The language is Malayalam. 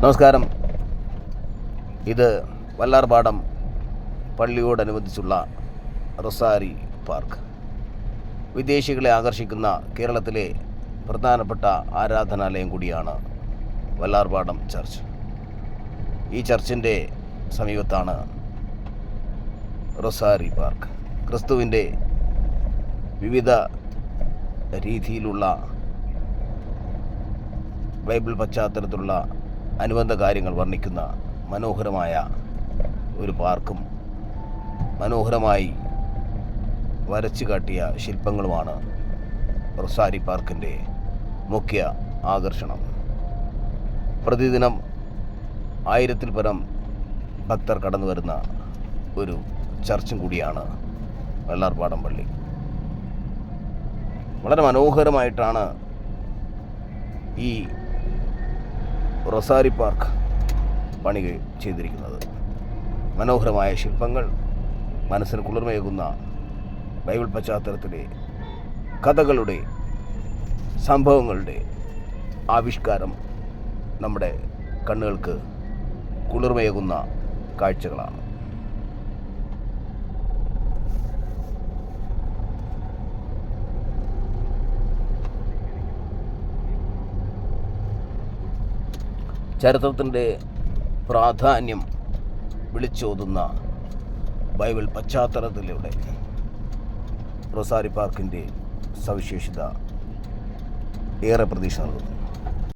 നമസ്കാരം. ഇത് വല്ലാർപാടം പള്ളിയോടനുബന്ധിച്ചുള്ള റൊസാരി പാർക്ക്. വിദേശികളെ ആകർഷിക്കുന്ന കേരളത്തിലെ പ്രധാനപ്പെട്ട ആരാധനാലയം കൂടിയാണ് വല്ലാർപാടം ചർച്ച്. ഈ ചർച്ചിൻ്റെ സമീപത്താണ് റൊസാരി പാർക്ക്. ക്രിസ്തുവിൻ്റെ വിവിധ രീതിയിലുള്ള ബൈബിൾ പശ്ചാത്തലത്തിലുള്ള അനുബന്ധ കാര്യങ്ങൾ വർണ്ണിക്കുന്ന മനോഹരമായ ഒരു പാർക്കും മനോഹരമായി വരച്ചു കാട്ടിയ ശില്പങ്ങളുമാണ് റൊസാരി പാർക്കിൻ്റെ മുഖ്യ ആകർഷണം. പ്രതിദിനം 1000-ൽ പരം ഭക്തർ കടന്നു വരുന്ന ഒരു ചർച്ചും കൂടിയാണ് വല്ലാർപാടം പള്ളി. വളരെ മനോഹരമായിട്ടാണ് ഈ റൊസാരി പാർക്ക് പണി ചെയ്തിരിക്കുന്നത്. മനോഹരമായ ശില്പങ്ങൾ, മനസ്സിന് കുളിർമയേകുന്ന ബൈബിൾ പശ്ചാത്തലത്തിലെ കഥകളുടെ, സംഭവങ്ങളുടെ ആവിഷ്കാരം നമ്മുടെ കണ്ണുകൾക്ക് കുളിർമയേകുന്ന കാഴ്ചകളാണ്. ചരിത്രത്തിൻ്റെ പ്രാധാന്യം വിളിച്ചോതുന്ന ബൈബിൾ പശ്ചാത്തലത്തിലൂടെ റൊസാരി പാർക്കിൻ്റെ സവിശേഷത ഏറെ പ്രതീക്ഷ നൽകുന്നു.